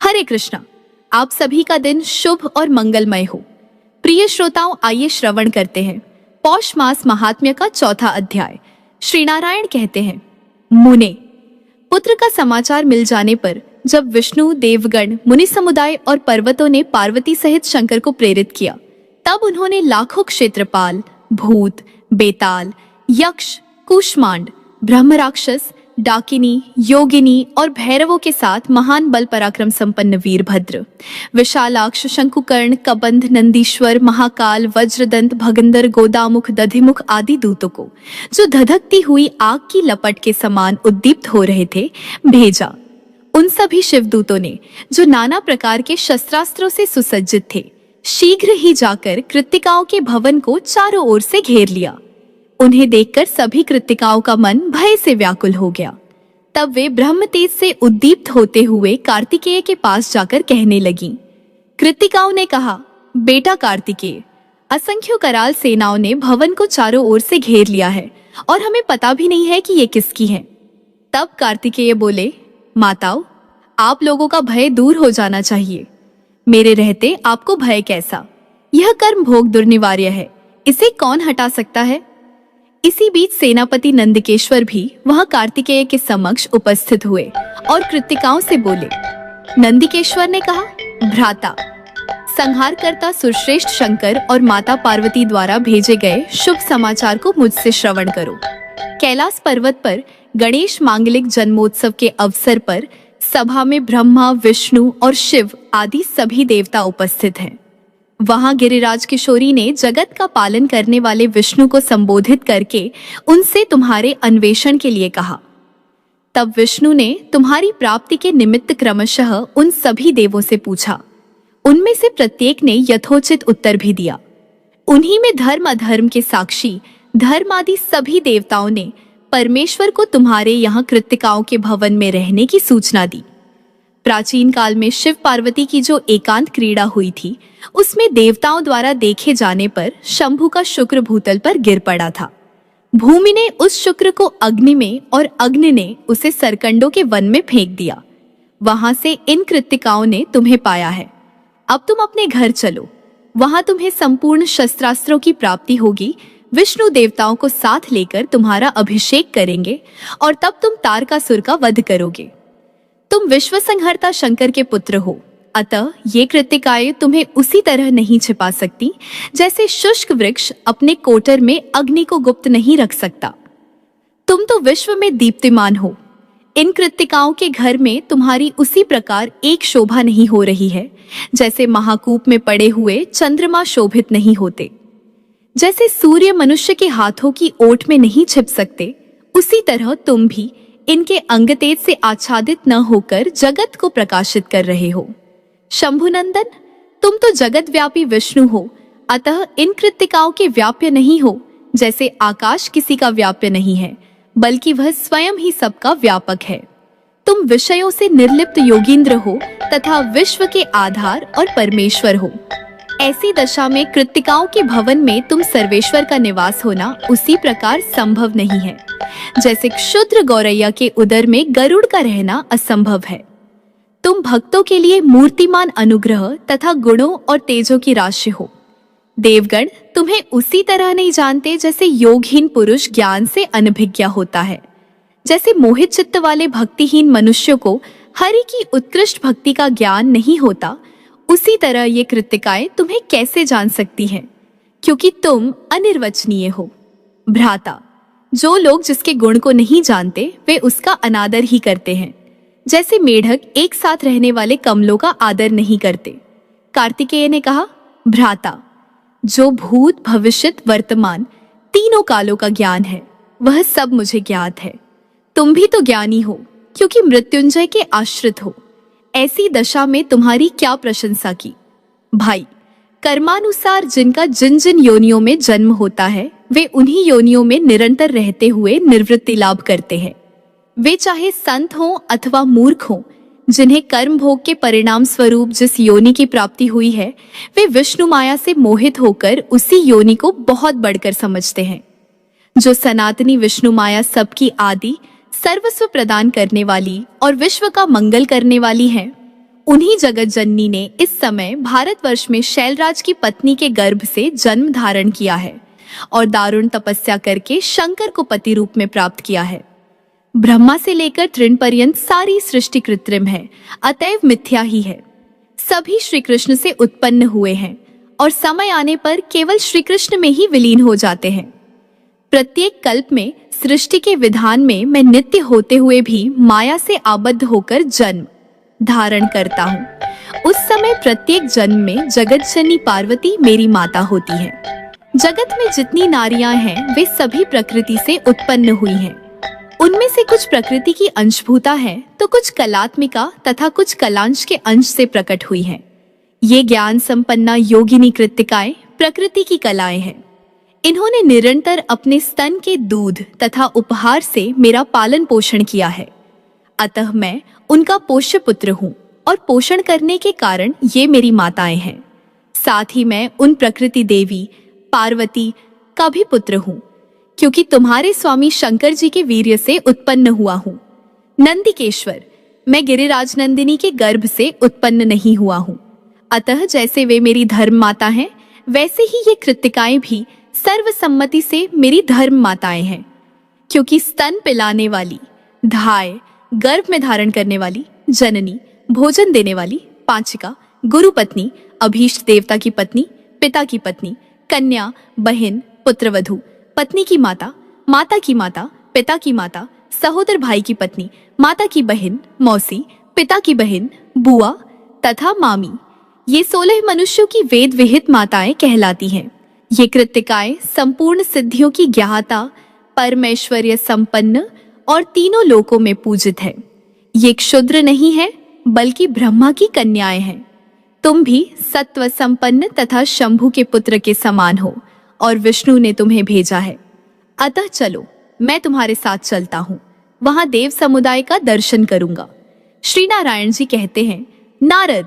हरे कृष्णा। आप सभी का दिन शुभ और मंगलमय हो। प्रिय श्रोताओं, आइए श्रवण करते हैं पौष मास महात्म्य का चौथा अध्याय। श्री नारायण कहते हैं, मुने, पुत्र का समाचार मिल जाने पर जब विष्णु, देवगण, मुनि समुदाय और पर्वतों ने पार्वती सहित शंकर को प्रेरित किया, तब उन्होंने लाखों क्षेत्रपाल, भूत, बेताल, यक्ष, कूष्मांड, ब्रह्म राक्षस, डाकिनी, योगिनी और भैरवों के साथ महान बल पराक्रम संपन्न वीरभद्र, विशालाक्ष, शंकुकर्ण, कबंध, नंदीश्वर, महाकाल, वज्रदंत, भगंदर, गोदामुख, दधिमुख आदि दूतों को, जो धधकती हुई आग की लपट के समान उद्दीप्त हो रहे थे, भेजा। उन सभी शिवदूतों ने, जो नाना प्रकार के शस्त्रास्त्रों से सुसज्जित थे, शीघ्र ही जाकर कृत्तिकाओं के भवन को चारों ओर से घेर लिया। उन्हें देखकर सभी कृत्तिकाओं का मन भय से व्याकुल हो गया। तब वे ब्रह्म तेज से उद्दीप्त होते हुए कार्तिकेय के पास जाकर कहने लगीं। कृत्तिकाओं ने कहा, बेटा कार्तिकेय, असंख्य कराल सेनाओं ने भवन को चारों ओर से घेर लिया है और हमें पता भी नहीं है कि ये किसकी है। तब कार्तिकेय बोले, माताओं, आप लोगों का भय दूर हो जाना चाहिए। मेरे रहते आपको भय कैसा? यह कर्म भोग दुर्निवार्य है, इसे कौन हटा सकता है? इसी बीच सेनापति नंदकेश्वर भी वहां कार्तिकेय के समक्ष उपस्थित हुए और कृत्तिकाओं से बोले। नंदकेश्वर ने कहा, भ्राता, संहारकर्ता सुरश्रेष्ठ शंकर और माता पार्वती द्वारा भेजे गए शुभ समाचार को मुझसे श्रवण करो। कैलाश पर्वत पर गणेश मांगलिक जन्मोत्सव के अवसर पर सभा में ब्रह्मा, विष्णु और शिव आदि सभी देवता उपस्थित हैं। वहां गिरिराज किशोरी ने जगत का पालन करने वाले विष्णु को संबोधित करके उनसे तुम्हारे अन्वेषण के लिए कहा। तब विष्णु ने तुम्हारी प्राप्ति के निमित्त क्रमशः उन सभी देवों से पूछा। उनमें से प्रत्येक ने यथोचित उत्तर भी दिया। उन्हीं में धर्म अधर्म के साक्षी धर्म आदि सभी देवताओं ने परमेश्वर को तुम्हारे यहाँ कृत्तिकाओं के भवन में रहने की सूचना दी। प्राचीन काल में शिव पार्वती की जो एकांत क्रीड़ा हुई थी, उसमें देवताओं द्वारा देखे जाने पर शंभु का शुक्र भूतल पर गिर पड़ा था। भूमि ने उस शुक्र को अग्नि में और अग्नि ने उसे सरकंडों के वन में फेंक दिया। वहां से इन कृत्तिकाओं ने तुम्हें पाया है। अब तुम अपने घर चलो, वहां तुम्हें संपूर्ण शस्त्रास्त्रों की प्राप्ति होगी। विष्णु देवताओं को साथ लेकर तुम्हारा अभिषेक करेंगे और तब तुम तारकासुर का वध करोगे। तुम विश्व संहर्ता शंकर के पुत्र हो, अतः ये कृत्तिकाएं तुम्हें उसी तरह नहीं छिपा सकती जैसे शुष्क वृक्ष अपने कोटर में अग्नि को गुप्त नहीं रख सकता। तुम तो विश्व में दीप्तिमान हो। इन कृत्तिकाओं के घर में तुम्हारी उसी प्रकार एक शोभा नहीं हो रही है जैसे महाकूप में पड़े हुए चंद्रमा शोभित नहीं होते। जैसे सूर्य मनुष्य के हाथों की ओट में नहीं छिप सकते, उसी तरह तुम भी इनके अंग तेज से आच्छादित न होकर जगत को प्रकाशित कर रहे हो। शंभुनंदन, तुम तो जगत व्यापी विष्णु हो, अतः इन कृत्तिकाओं के व्याप्य नहीं हो जैसे आकाश किसी का व्याप्य नहीं है, बल्कि वह स्वयं ही सबका व्यापक है। तुम विषयों से निर्लिप्त योगींद्र हो तथा विश्व के आधार और परमेश्वर हो। ऐसी दशा में कृत्तिकाओं के भवन में तुम सर्वेश्वर का निवास होना उसी प्रकार संभव नहीं है जैसे क्षुद्र गौरैया के उदर में गरुड़ का रहना असंभव है। तुम भक्तों के लिए मूर्तिमान अनुग्रह तथा गुणों और तेजों की राशि हो। देवगण तुम्हें उसी तरह नहीं जानते जैसे योगहीन पुरुष ज्ञान से अनभिज्ञ होता है। जैसे मोहित चित्त वाले भक्तिहीन मनुष्यों को हरि की उत्कृष्ट भक्ति का ज्ञान नहीं होता, उसी तरह ये कृत्तिकाएं तुम्हें कैसे जान सकती हैं, क्योंकि तुम अनिर्वचनीय हो। भ्राता, जो लोग जिसके गुण को नहीं जानते वे उसका अनादर ही करते हैं, जैसे मेढक एक साथ रहने वाले कमलों का आदर नहीं करते। कार्तिकेय ने कहा, भ्राता, जो भूत, भविष्यत, वर्तमान तीनों कालों का ज्ञान है, वह सब मुझे ज्ञात है। तुम भी तो ज्ञानी हो, क्योंकि मृत्युंजय के आश्रित हो। ऐसी दशा में तुम्हारी क्या प्रशंसा की? भाई, कर्मानुसार जिनका जिन जिन योनियों में जन्म होता है, वे उन्हीं योनियों में निरंतर रहते हुए निर्वृत्ति लाभ करते हैं। वे चाहे संत हों अथवा मूर्ख हों, जिन्हें कर्म भोग के परिणाम स्वरूप जिस योनि की प्राप्ति हुई है, वे विष्णु माया से मोहित होकर उसी योनि को बहुत बढ़कर समझते हैं। जो सनातनी विष्णु माया सबकी आदि, सर्वस्व प्रदान करने वाली और विश्व का मंगल करने वाली है, उन्हीं जगत जननी ने इस समय भारतवर्ष में शैलराज की पत्नी के गर्भ से जन्म धारण किया है और दारुण तपस्या करके शंकर को पति रूप में प्राप्त किया है। ब्रह्मा से लेकर तृण पर्यंत सारी सृष्टि कृत्रिम है, अतएव मिथ्या ही है। सभी श्री कृष्ण से उत्पन्न हुए हैं और समय आने पर केवल श्री कृष्ण में ही विलीन हो जाते हैं। प्रत्येक कल्प में सृष्टि के विधान में मैं नित्य होते हुए भी माया से आबद्ध होकर जन्म धारण करता हूँ। उस समय प्रत्येक जन्म में जगत जननी पार्वती मेरी माता होती है। जगत में जितनी नारियां हैं वे सभी प्रकृति से उत्पन्न हुई हैं। उनमें से कुछ प्रकृति की अंशभूता है तो कुछ कलात्मिका तथा कुछ कलांश के अंश से प्रकट हुई हैं। ये ज्ञान संपन्ना योगिनी कृत्तिकाएं प्रकृति की कलाएं हैं। इन्होंने निरंतर अपने स्तन के दूध तथा उपहार से मेरा पालन पोषण किया है, अतः मैं उनका पोष्य पुत्र हूँ और पोषण करने के कारण ये मेरी माताएं हैं। साथ ही मैं उन प्रकृति देवी पार्वती का भी पुत्र हूँ, क्योंकि तुम्हारे स्वामी शंकर जी के वीर्य से उत्पन्न हुआ हूँ। नंदिकेश्वर, मैं गिरिराज नंदिनी के गर्भ से उत्पन्न नहीं हुआ हूँ। अतः जैसे वे मेरी धर्म माता हैं, वैसे ही ये कृत्तिकाएं भी सर्वसम्मति से मेरी धर्म माताएं हैं, क्योंकि स्तन पिलाने वाली, धाय, गर्भ में धारण करने वाली, जननी, भोजन देने वाली, पांचिका, गुरु पत्नी, अभीष्ट देवता की पत्नी, पिता की पत्नी, कन्या, बहन, पुत्रवधू, पत्नी की माता, माता की माता, पिता की माता, सहोदर भाई की पत्नी, माता की बहन, मौसी, पिता की बहन, बुआ तथा मामी, ये 16 मनुष्यों की वेद विहित माताएं कहलाती हैं। ये कृत्तिकाएं संपूर्ण सिद्धियों की ज्ञाता, परमेश्वर्य संपन्न और तीनों लोकों में पूजित है। ये क्षुद्र नहीं है बल्कि ब्रह्मा की कन्याएं हैं। तुम भी सत्व संपन्न तथा शंभु के पुत्र के समान हो और विष्णु ने तुम्हें भेजा है। अतः चलो, मैं तुम्हारे साथ चलता हूँ, वहां देव समुदाय का दर्शन करूंगा। श्री नारायण जी कहते हैं, नारद,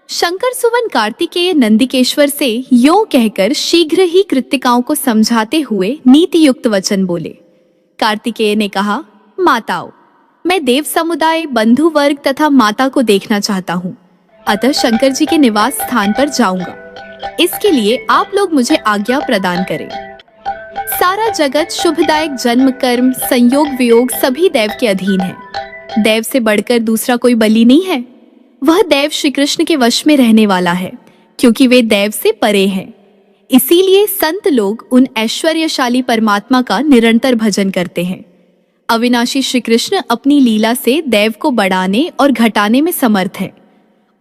शंकर सुवन कार्तिकेय नंदिकेश्वर से यों कहकर शीघ्र ही कृत्तिकाओं को समझाते हुए नीति युक्त वचन बोले। कार्तिकेय ने कहा, माताओं, मैं देव समुदाय, बंधु वर्ग तथा माता को देखना चाहता हूँ, अतः शंकर जी के निवास स्थान पर जाऊंगा। इसके लिए आप लोग मुझे आज्ञा प्रदान करें। सारा जगत शुभदायक जन्म कर्म संयोग वियोग सभी देव के अधीन है। देव से बढ़कर दूसरा कोई बलि नहीं है। वह देव श्री कृष्ण के वश में रहने वाला है, क्योंकि वे देव से परे हैं। इसीलिए संत लोग उन ऐश्वर्यशाली परमात्मा का निरंतर भजन करते हैं। अविनाशी श्री कृष्ण अपनी लीला से देव को बढ़ाने और घटाने में समर्थ है।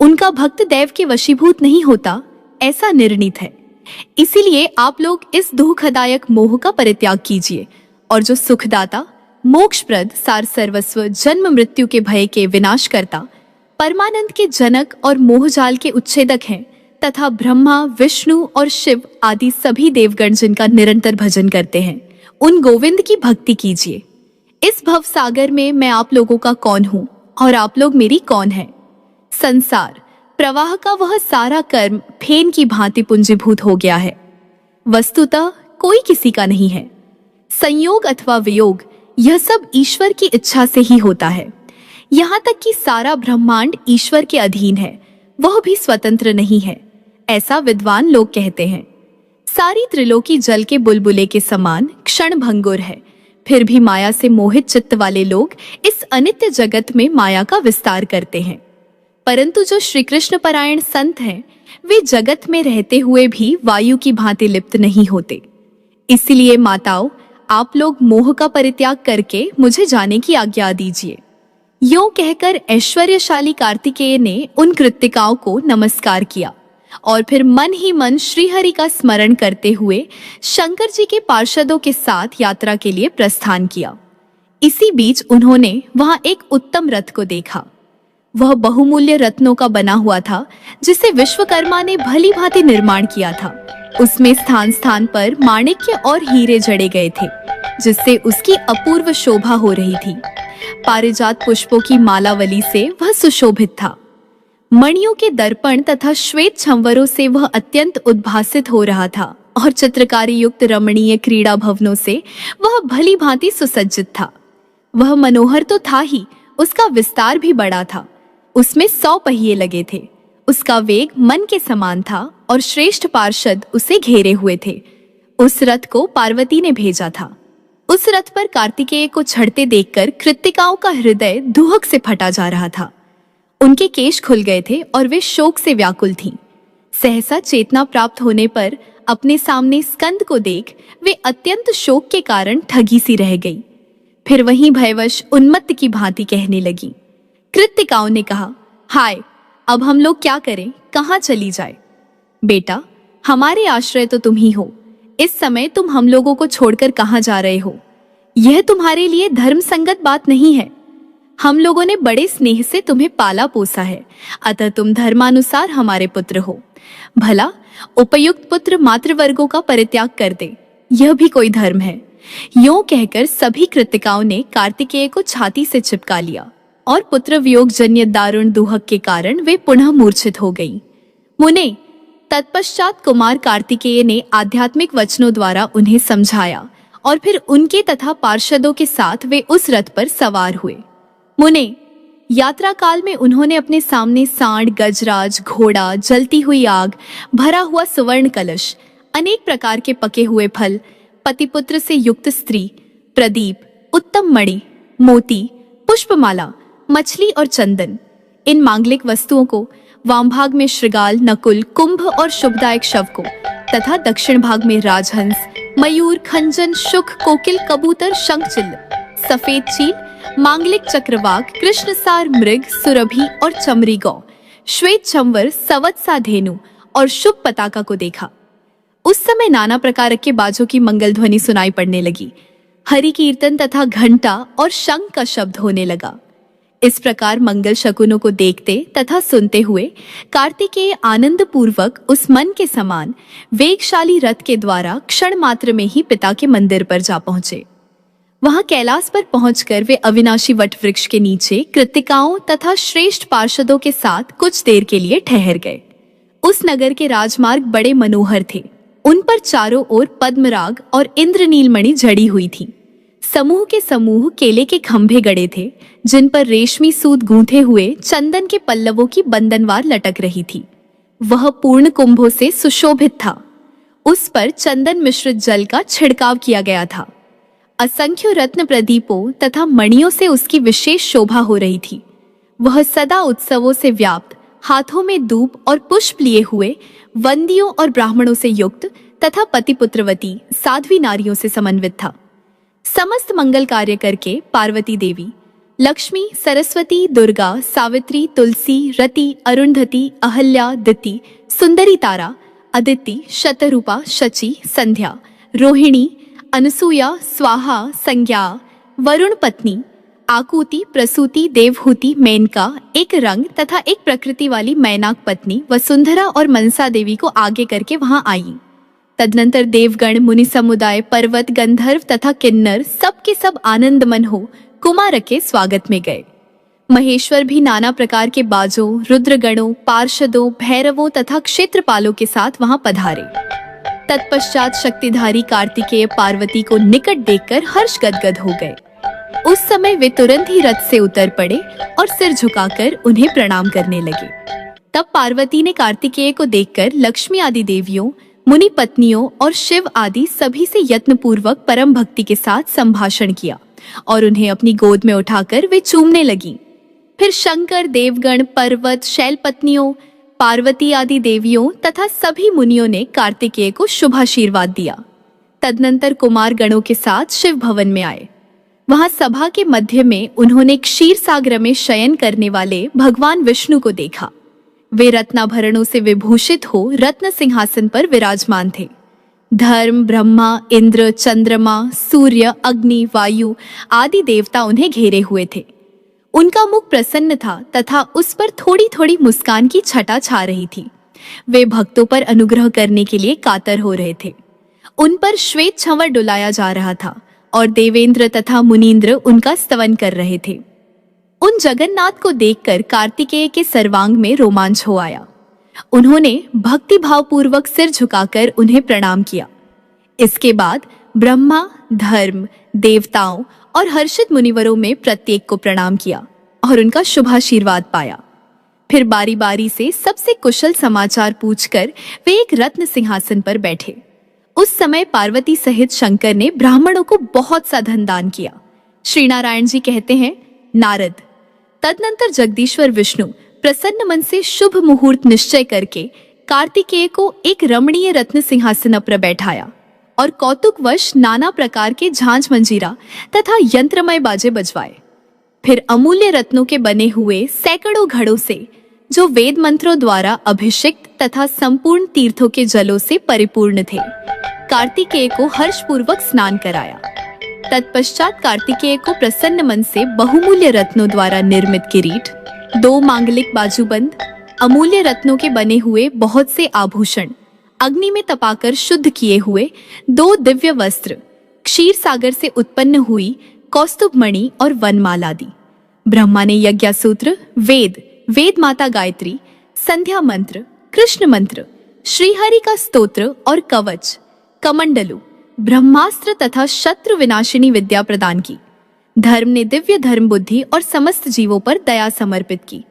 उनका भक्त देव के वशीभूत नहीं होता, ऐसा निर्णीत है। इसीलिए आप लोग इस दुखदायक मोह का परित्याग कीजिए और जो सुखदाता, मोक्षप्रद, सार सर्वस्व, जन्म मृत्यु के भय के विनाश करता, परमानंद के जनक और मोहजाल के उच्छेदक हैं तथा ब्रह्मा, विष्णु और शिव आदि सभी देवगण जिनका निरंतर भजन करते हैं, उन गोविंद की भक्ति कीजिए। इस भव सागर में मैं आप लोगों का कौन हूँ और आप लोग मेरी कौन है? संसार प्रवाह का वह सारा कर्म फेन की भांति पुंजीभूत हो गया है। वस्तुतः कोई किसी का नहीं है। संयोग अथवा वियोग यह सब ईश्वर की इच्छा से ही होता है। यहाँ तक कि सारा ब्रह्मांड ईश्वर के अधीन है, वह भी स्वतंत्र नहीं है, ऐसा विद्वान लोग कहते हैं। सारी त्रिलोकी जल के बुलबुले के समान क्षण भंगुर है, फिर भी माया से मोहित चित्त वाले लोग इस अनित्य जगत में माया का विस्तार करते हैं। परंतु जो श्री कृष्ण परायण संत हैं, वे जगत में रहते हुए भी वायु की भांति लिप्त नहीं होते। इसलिए माताओं, आप लोग मोह का परित्याग करके मुझे जाने की आज्ञा दीजिए। यों कहकर ऐश्वर्यशाली कार्तिकेय ने उन कृत्तिकाओं को नमस्कार किया और फिर मन ही मन श्रीहरि का स्मरण करते हुए शंकर जी के पार्षदों के साथ यात्रा के लिए प्रस्थान किया। इसी बीच उन्होंने वहां एक उत्तम रथ को देखा। वह बहुमूल्य रत्नों का बना हुआ था, जिसे विश्वकर्मा ने भली भांति निर्माण किया था। उसमें स्थान स्थान पर माणिक्य और हीरे जड़े गए थे, जिससे उसकी अपूर्व शोभा हो रही थी। पारिजात पुष्पों की मालावली से वह सुशोभित था। मणियों के दर्पण तथा श्वेत छंवरों से वह अत्यंत उद्भासित हो रहा था और चित्रकारी युक्त रमणीय क्रीड़ा भवनों से वह भली भांति सुसज्जित था। वह मनोहर तो था ही, उसका विस्तार भी बड़ा था। उसमें 100 पहिए लगे थे। उसका वेग मन के समान था और श्रेष्ठ पार्षद उसे घेरे हुए थे। उस रथ को पार्वती ने भेजा था। उस रथ पर कार्तिकेय को चढ़ते देखकर कृत्तिकाओं का हृदय दुहक से फटा जा रहा था। उनके केश खुल गए थे और वे शोक से व्याकुल थीं। सहसा चेतना प्राप्त होने पर अपने सामने स्कंद को देख वे अत्यंत शोक के कारण ठगी सी रह गई। फिर वहीं भयवश उन्मत्त की भांति कहने लगी। कृत्तिकाओं ने कहा, हाय, अब हम लोग क्या करें, कहाँ चली जाए? बेटा, हमारे आश्रय तो तुम ही हो। इस समय तुम हम लोगों को छोड़कर कहाँ जा रहे हो? यह तुम्हारे लिए धर्म संगत बात नहीं है। हम लोगों ने बड़े स्नेह से तुम्हें पाला पोसा है, अतः तुम धर्मानुसार हमारे पुत्र हो। भला उपयुक्त पुत्र मातृवर्गों का परित्याग कर दे, यह भी कोई धर्म है? यूं कहकर सभी कृत्तिकाओं ने कार्तिकेय को छाती से चिपका लिया और पुत्र वियोग जन्य दारुण दुहक के कारण वे पुनः मूर्छित हो गईं। मुने, तत्पश्चात कुमार कार्तिकेय ने आध्यात्मिक वचनों द्वारा उन्हें समझाया और फिर उनके तथा पार्षदों के साथ वे उस रथ पर सवार हुए। मुने, यात्रा काल में उन्होंने अपने सामने सांड, गजराज, घोड़ा, जलती हुई आग, भरा हुआ सुवर्ण कलश, अनेक प्रकार के पके हुए फल, पतिपुत्र से युक्त स्त्री, प्रदीप, उत्तम मणि, मोती, पुष्पमाला, मछली और चंदन, इन मांगलिक वस्तुओं को वाम भाग में श्रृगाल, नकुल, कुंभ और शुभदायक शव को तथा दक्षिण भाग में राजहंस, मयूर, खंजन, शुक, कोकिल, कबूतर, शंखचिल्ल, सफेद चील, मांगलिक चक्रवाक, कृष्णसार मृग, सुरभि और चमरी गौ, श्वेत चंवर, सवत्सा धेनु और शुभ पताका को देखा। उस समय नाना प्रकार के बाजों की मंगल ध्वनि सुनाई पड़ने लगी। हरि कीर्तन तथा घंटा और शंख का शब्द होने लगा। इस प्रकार मंगल शकुनों को देखते तथा सुनते हुए कार्तिकेय आनंद पूर्वक उस मन के समान वेगशाली रथ के द्वारा क्षण मात्र में ही पिता के मंदिर पर जा पहुंचे। वहां कैलाश पर पहुंचकर वे अविनाशी वट वृक्ष के नीचे कृत्तिकाओं तथा श्रेष्ठ पार्षदों के साथ कुछ देर के लिए ठहर गए। उस नगर के राजमार्ग बड़े मनोहर थे। उन पर चारों ओर पद्मराग और इंद्रनीलमणि जड़ी हुई थी। समूह के समूह केले के खंभे गड़े थे, जिन पर रेशमी सूत गूंथे हुए चंदन के पल्लवों की बंधनवार लटक रही थी। वह पूर्ण कुंभों से सुशोभित था। उस पर चंदन मिश्रित जल का छिड़काव किया गया था। असंख्य रत्न प्रदीपों तथा मणियों से उसकी विशेष शोभा हो रही थी। वह सदा उत्सवों से व्याप्त, हाथों में धूप और पुष्प लिए हुए, वंदियों और ब्राह्मणों से युक्त तथा पतिपुत्रवती साध्वी नारियों से समन्वित था। समस्त मंगल कार्य करके पार्वती देवी, लक्ष्मी, सरस्वती, दुर्गा, सावित्री, तुलसी, रति, अरुंधति, अहल्या, दिति, सुंदरी तारा, अदिति, शतरूपा, शची, संध्या, रोहिणी, अनसूया, स्वाहा, संज्ञा, वरुण पत्नी, आकुति, प्रसूति, देवहूति, मेनका, एक रंग तथा एक प्रकृति वाली मैनाक पत्नी वसुंधरा और मनसा देवी को आगे करके वहां आई। तदनंतर देवगण, मुनि समुदाय, पर्वत, गंधर्व तथा किन्नर सब के सब आनंदमन हो कुमार के स्वागत में गए। महेश्वर भी नाना प्रकार के बाजों, रुद्रगणों, पार्षदों, भैरवों तथा क्षेत्रपालों के साथ वहां पधारे। तत्पश्चात शक्तिधारी कार्तिकेय पार्वती को निकट देखकर हर्ष गदगद हो गए। उस समय वे तुरंत ही रथ से उतर पड़े और सिर झुकाकर उन्हें प्रणाम करने लगे। तब पार्वती ने कार्तिकेय को देखकर लक्ष्मी आदि देवियों, मुनि पत्नियों और शिव आदि सभी से यत्नपूर्वक परम भक्ति के साथ संभाषण किया और उन्हें अपनी गोद में उठाकर वे चूमने लगी। फिर शंकर, देवगण, पर्वत, शैलपत्नियों, पार्वती आदि देवियों तथा सभी मुनियों ने कार्तिकेय को शुभाशीर्वाद दिया। तदनंतर कुमार गणों के साथ शिव भवन में आए। वहां सभा के मध्य में उन्होंने क्षीर सागर में शयन करने वाले भगवान विष्णु को देखा। वे रत्नाभरणों से विभूषित हो रत्न सिंहासन पर विराजमान थे। धर्म, ब्रह्मा, इंद्र, चंद्रमा, सूर्य, अग्नि, वायु आदि देवता उन्हें घेरे हुए थे। उनका मुख प्रसन्न था तथा उस पर थोड़ी थोड़ी मुस्कान की छटा छा रही थी। वे भक्तों पर अनुग्रह करने के लिए कातर हो रहे थे। उन पर श्वेत छंवर डुलाया जा रहा था और देवेंद्र तथा मुनीन्द्र उनका स्तवन कर रहे थे। उन जगन्नाथ को देखकर कार्तिकेय के सर्वांग में रोमांच हो आया। उन्होंने भक्ति भाव पूर्वक सिर झुकाकर उन्हें प्रणाम किया। इसके बाद ब्रह्मा, धर्म, देवताओं और हर्षित मुनिवरों में प्रत्येक को प्रणाम किया और उनका शुभाशीर्वाद पाया। फिर बारी बारी से सबसे कुशल समाचार पूछकर वे एक रत्न सिंहासन पर बैठे। उस समय पार्वती सहित शंकर ने ब्राह्मणों को बहुत सा धन दान किया। श्री नारायण जी कहते हैं, नारद, तदनंतर जगदीश्वर विष्णु प्रसन्न मन से शुभ मुहूर्त निश्चय करके कार्तिकेय को एक रमणीय रत्न सिंहासन पर बैठाया और कौतुकवश नाना प्रकार के झांझ मंजीरा तथा यंत्रमय बाजे बजवाए। फिर अमूल्य रत्नों के बने हुए सैकड़ों घड़ों से, जो वेद मंत्रों द्वारा अभिषिक्त तथा संपूर्ण तीर्थों के जलों से परिपूर्ण थे, कार्तिकेय को हर्षपूर्वक स्नान कराया। तत्पश्चात कार्तिकेय को प्रसन्न मन से बहुमूल्य रत्नों द्वारा निर्मित किरीट, 2 मांगलिक बाजूबंद, अमूल्य रत्नों के बने हुए बहुत से आभूषण, अग्नि में तपाकर शुद्ध किए हुए 2 दिव्य वस्त्र, क्षीर सागर से उत्पन्न हुई कौस्तुभ मणि और वनमाला दी। ब्रह्मा ने यज्ञसूत्र, वेद माता गायत्री, संध्या मंत्र, कृष्ण मंत्र, श्रीहरि का स्तोत्र और कवच, कमंडलु, ब्रह्मास्त्र तथा शत्रु विनाशिनी विद्या प्रदान की। धर्म ने दिव्य धर्म बुद्धि और समस्त जीवों पर दया समर्पित की।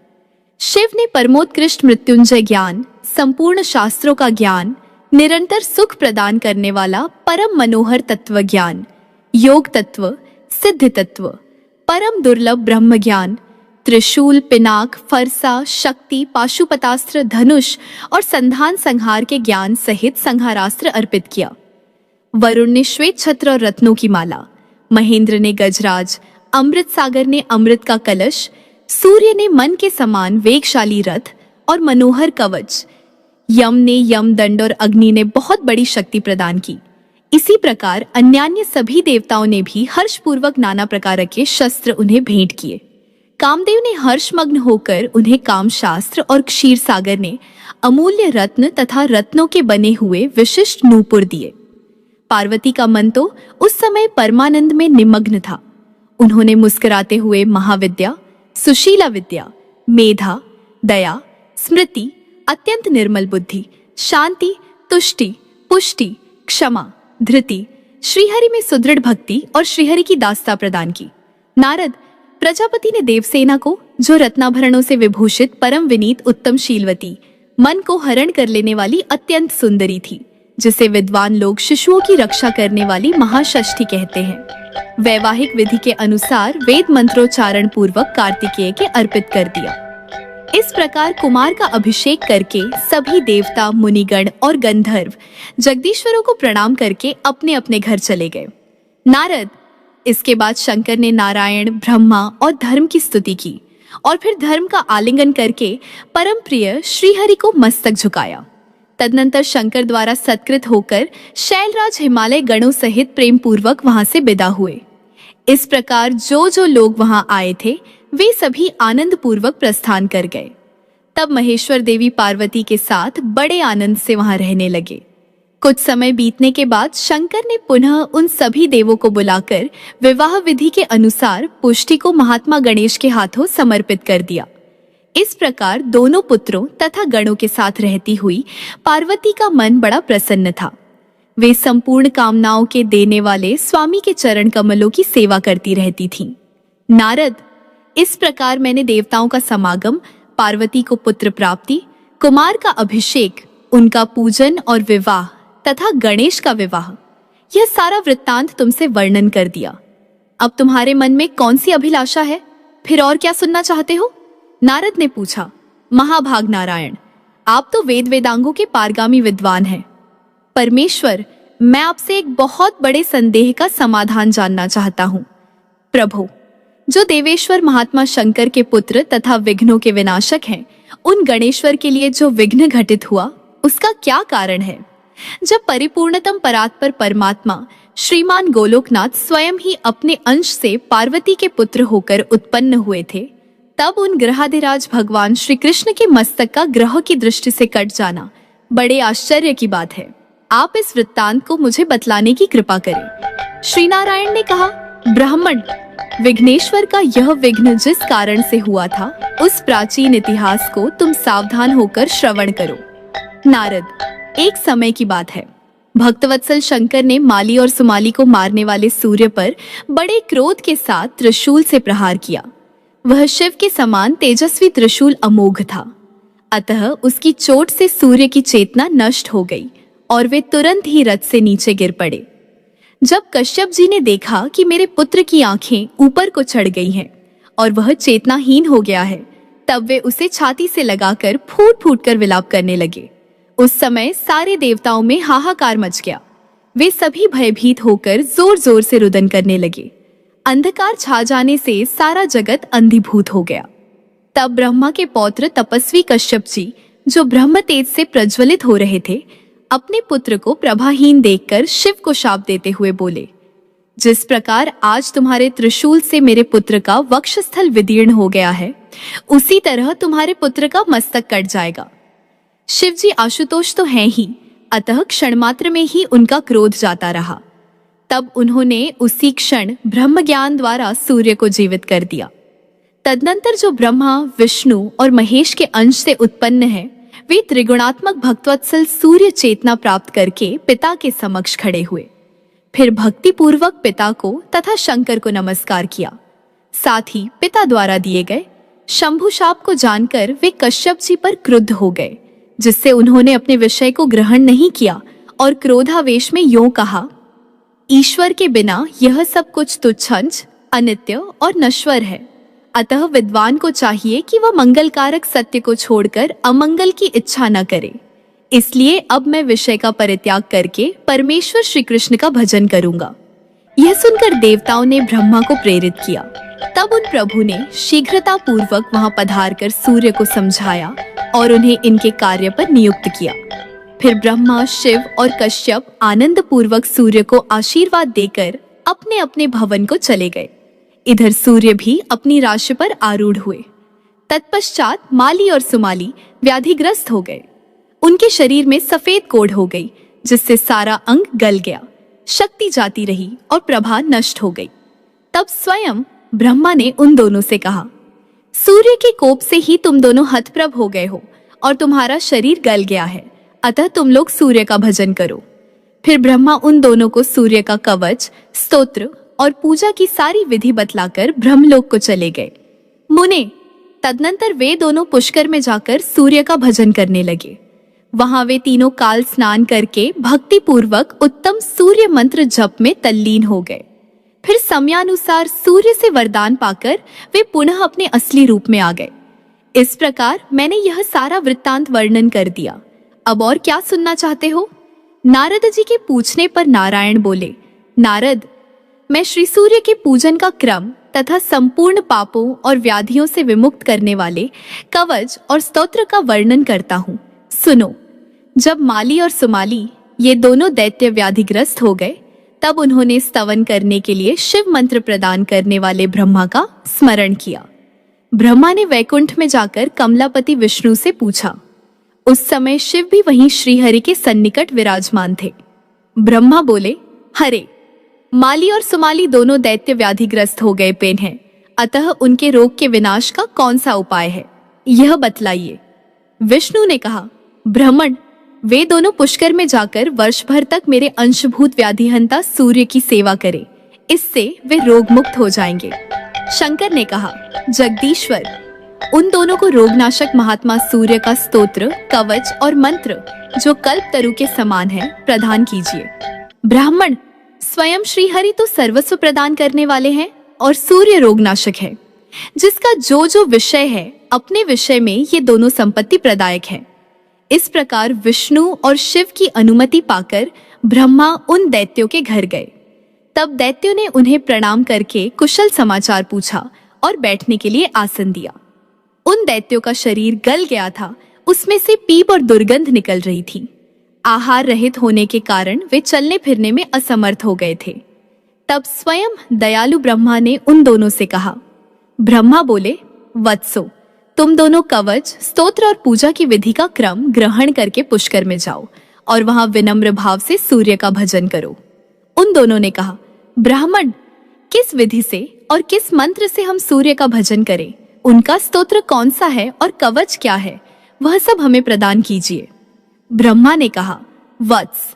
शिव ने परमोत्कृष्ट मृत्युंजय ज्ञान, संपूर्ण शास्त्रों का ज्ञान, निरंतर सुख प्रदान करने वाला परम मनोहर तत्व ज्ञान, योग तत्व, सिद्ध तत्व, परम दुर्लभ ब्रह्म ज्ञान, त्रिशूल, पिनाक, फरसा, शक्ति, पाशुपतास्त्र, धनुष और संधान संहार के ज्ञान सहित संहारास्त्र अर्पित किया। वरुण ने श्वेत छत्र और रत्नों की माला, महेंद्र ने गजराज, अमृत सागर ने अमृत का कलश, सूर्य ने मन के समान वेगशाली रथ और मनोहर कवच, यम ने यम दंड और अग्नि ने बहुत बड़ी शक्ति प्रदान की। इसी प्रकार अन्यान्य सभी देवताओं ने भी हर्षपूर्वक नाना प्रकार के शस्त्र उन्हें भेंट किए। कामदेव ने हर्षमग्न होकर उन्हें कामशास्त्र और क्षीर सागर ने अमूल्य रत्न तथा रत्नों के बने हुए विशिष्ट नूपुर दिए। पार्वती का मन तो उस समय परमानंद में निमग्न था। उन्होंने मुस्कुराते हुए महाविद्या, सुशीला विद्या, मेधा, दया, स्मृति, अत्यंत निर्मल बुद्धि, शांति, तुष्टि, पुष्टि, क्षमा, धृति, श्रीहरि में सुदृढ़ भक्ति और श्रीहरि की दास्ता प्रदान की। नारद, प्रजापति ने देवसेना को, जो रत्नाभरणों से विभूषित परम विनीत उत्तम शीलवती, मन को हरण कर लेने वाली अत्यंत सुंदरी थी, जिसे विद्वान लोग शिशुओं की रक्षा करने वाली महाषष्ठी कहते हैं, वैवाहिक विधि के अनुसार वेद मंत्रोच्चारण पूर्वक कार्तिकेय के अर्पित कर दिया। इस प्रकार कुमार का अभिषेक करके सभी देवता, मुनिगण और गंधर्व जगदीश्वरों को प्रणाम करके अपने अपने घर चले गए। नारद, इसके बाद शंकर ने नारायण, ब्रह्मा और धर्म की स्तुति की और फिर धर्म का आलिंगन करके परम प्रिय श्रीहरि को मस्तक झुकाया। तदनंतर शंकर द्वारा सत्कृत होकर शैलराज हिमालय गणों सहित प्रेम पूर्वक वहां से विदा हुए। इस प्रकार जो जो लोग वहां आए थे वे सभी आनंद पूर्वक प्रस्थान कर गए। तब महेश्वर देवी पार्वती के साथ बड़े आनंद से वहां रहने लगे। कुछ समय बीतने के बाद शंकर ने पुनः उन सभी देवों को बुलाकर विवाह विधि के अनुसार पुष्टि को महात्मा गणेश के हाथों समर्पित कर दिया। इस प्रकार दोनों पुत्रों तथा गणों के साथ रहती हुई पार्वती का मन बड़ा प्रसन्न था। वे संपूर्ण कामनाओं के देने वाले स्वामी के चरण कमलों की सेवा करती रहती थीं। नारद, इस प्रकार मैंने देवताओं का समागम, पार्वती को पुत्र प्राप्ति, कुमार का अभिषेक, उनका पूजन और विवाह तथा गणेश का विवाह, यह सारा वृत्तांत तुमसे वर्णन कर दिया। अब तुम्हारे मन में कौन सी अभिलाषा है? फिर और क्या सुनना चाहते हो? नारद ने पूछा। महाभाग नारायण, आप तो वेद वेदांगों के पारगामी विद्वान हैं। परमेश्वर, मैं आपसे एक बहुत बड़े संदेह का समाधान जानना चाहता हूँ। प्रभु, जो देवेश्वर महात्मा शंकर के पुत्र तथा विघ्नों के विनाशक हैं, उन गणेश्वर के लिए जो विघ्न घटित हुआ उसका क्या कारण है? जब परिपूर्णतम परात्पर परमात्मा श्रीमान गोलोकनाथ स्वयं ही अपने अंश से पार्वती के पुत्र होकर उत्पन्न हुए थे, तब उन ग्रहाधिराज भगवान श्री कृष्ण के मस्तक का ग्रह की दृष्टि से कट जाना बड़े आश्चर्य की बात है। आप इस वृत्तांत को मुझे बतलाने की कृपा करें। श्री नारायण ने कहा, ब्राह्मण, विघ्नेश्वर का यह विघ्न जिस कारण से हुआ था उस प्राचीन इतिहास को तुम सावधान होकर श्रवण करो। नारद, एक समय की बात है, भक्तवत्सल शंकर ने माली और सुमाली को मारने वाले सूर्य पर बड़े क्रोध के साथ त्रिशूल से प्रहार किया। वह शिव के समान तेजस्वी त्रिशूल अमोघ था, अतः उसकी चोट से सूर्य की चेतना नष्ट हो गई और वे तुरंत ही रथ से नीचे गिर पड़े। जब कश्यप जी ने देखा कि मेरे पुत्र की आंखें ऊपर को चढ़ गई हैं और वह चेतनाहीन हो गया है, तब वे उसे छाती से लगाकर फूट फूट कर विलाप करने लगे। उस समय सारे देवताओं में हाहाकार मच गया। वे सभी भयभीत होकर जोर जोर से रुदन करने लगे। अंधकार छा जाने से सारा जगत अंधीभूत हो गया। तब ब्रह्मा के पौत्र तपस्वी कश्यप जी, जो ब्रह्म तेज से प्रज्वलित हो रहे थे, अपने पुत्र को प्रभाहीन देखकर शिव को शाप देते हुए बोले, जिस प्रकार आज तुम्हारे त्रिशूल से मेरे पुत्र का वक्षस्थल विदीर्ण हो गया है, उसी तरह तुम्हारे पुत्र का मस्तक कट जाएगा। शिव जी आशुतोष तो हैं ही, अतः क्षण मात्र में ही उनका क्रोध जाता रहा। तब उन्होंने उसी क्षण ब्रह्म ज्ञान द्वारा सूर्य को जीवित कर दिया। तदनंतर जो ब्रह्मा, विष्णु और महेश के अंश से उत्पन्न है, वे त्रिगुणात्मक भक्तवत्सल सूर्य चेतना प्राप्त करके पिता के समक्ष खड़े हुए। फिर भक्ति पूर्वक पिता को तथा शंकर को नमस्कार किया। साथ ही पिता द्वारा दिए गए शंभु शाप को जानकर वे कश्यप जी पर क्रुद्ध हो गए, जिससे उन्होंने अपने विषय को ग्रहण नहीं किया और क्रोधावेश में यों कहा, ईश्वर के बिना यह सब कुछ तुच्छ, अनित्य और नश्वर है। अतः विद्वान को चाहिए कि वह मंगलकारक सत्य को छोड़कर अमंगल की इच्छा न करे। इसलिए अब मैं विषय का परित्याग करके परमेश्वर श्री कृष्ण का भजन करूंगा। यह सुनकर देवताओं ने ब्रह्मा को प्रेरित किया। तब उन प्रभु ने शीघ्रता पूर्वक वहां पधार कर सूर्य को समझाया और उन्हें इनके कार्य पर नियुक्त किया। फिर ब्रह्मा, शिव और कश्यप आनंद पूर्वक सूर्य को आशीर्वाद देकर अपने अपने भवन को चले गए। इधर सूर्य भी अपनी राशि पर आरूढ़ हुए। तत्पश्चात माली और सुमाली व्याधिग्रस्त हो गए। उनके शरीर में सफेद कोढ़ हो गई, जिससे सारा अंग गल गया, शक्ति जाती रही और प्रभा नष्ट हो गई। तब स्वयं ब्रह्मा ने उन दोनों से कहा, सूर्य के कोप से ही तुम दोनों हतप्रभ हो गए हो और तुम्हारा शरीर गल गया है, अतः तुम लोग सूर्य का भजन करो। फिर ब्रह्मा उन दोनों को सूर्य का कवच, स्तोत्र और पूजा की सारी विधि बतलाकर ब्रह्मलोक को चले गए। मुने, तदनंतर वे दोनों पुष्कर में जाकर सूर्य का भजन करने लगे। वहां वे तीनों काल स्नान करके भक्ति पूर्वक उत्तम सूर्य मंत्र जप में तल्लीन हो गए। फिर समयानुसार सूर्य से वरदान पाकर वे पुनः अपने असली रूप में आ गए। इस प्रकार मैंने यह सारा वृत्तांत वर्णन कर दिया। अब और क्या सुनना चाहते हो? नारद जी के पूछने पर नारायण बोले, नारद, मैं श्री सूर्य के पूजन का क्रम तथा संपूर्ण पापों और व्याधियों से विमुक्त करने वाले कवच और स्तोत्र का वर्णन करता हूँ। सुनो। जब माली और सुमाली ये दोनों दैत्य व्याधिग्रस्त हो गए, तब उन्होंने स्तवन करने के लिए शिव मंत्र प्रदान करने वाले ब्रह्मा का स्मरण किया। ब्रह्मा ने वैकुंठ में जाकर कमलापति विष्णु से पूछा। उस समय शिव भी वहीं श्रीहरि के सन्निकट विराजमान थे। ब्रह्मा बोले, हरे, माली और सुमाली दोनों दैत्य व्याधिग्रस्त हो गए पेन हैं, अतः उनके रोग के विनाश का कौन सा उपाय है, यह बतलाइए। विष्णु ने कहा, ब्राह्मण, वे दोनों पुष्कर में जाकर वर्ष भर तक मेरे अंशभूत व्याधिहंता सूर्य की सेवा करें, इससे वे रोग मुक्त हो जाएंगे। शंकर ने कहा, जगदीश्वर, उन दोनों को रोगनाशक महात्मा सूर्य का स्तोत्र, कवच और मंत्र जो कल्प तरु के समान है प्रदान कीजिए। ब्राह्मण, स्वयं श्री हरि तो सर्वस्व प्रदान करने वाले हैं और सूर्य रोगनाशक है, जिसका जो जो विषय है अपने विषय में ये दोनों संपत्ति प्रदायक है। इस प्रकार विष्णु और शिव की अनुमति पाकर ब्रह्मा उन दैत्यों के घर गए। तब दैत्यों ने उन्हें प्रणाम करके कुशल समाचार पूछा और बैठने के लिए आसन दिया। उन दैत्यों का शरीर गल गया था, उसमें से पीप और दुर्गंध निकल रही थी। आहार रहित होने के कारण वे चलने फिरने में असमर्थ हो गए थे। तब स्वयं दयालु ब्रह्मा ने उन दोनों से कहा। ब्रह्मा बोले, वत्सो, तुम दोनों कवच, स्तोत्र और पूजा की विधि का क्रम ग्रहण करके पुष्कर में जाओ और वहां विनम्र भाव से सूर्य का भजन करो। उन दोनों ने कहा, ब्राह्मण, किस विधि से और किस मंत्र से हम सूर्य का भजन करें? उनका स्तोत्र कौन सा है और कवच क्या है, वह सब हमें प्रदान कीजिए। ब्रह्मा ने कहा, वत्स,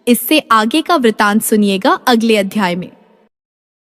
इससे आगे का वृतांत सुनिएगा अगले अध्याय में।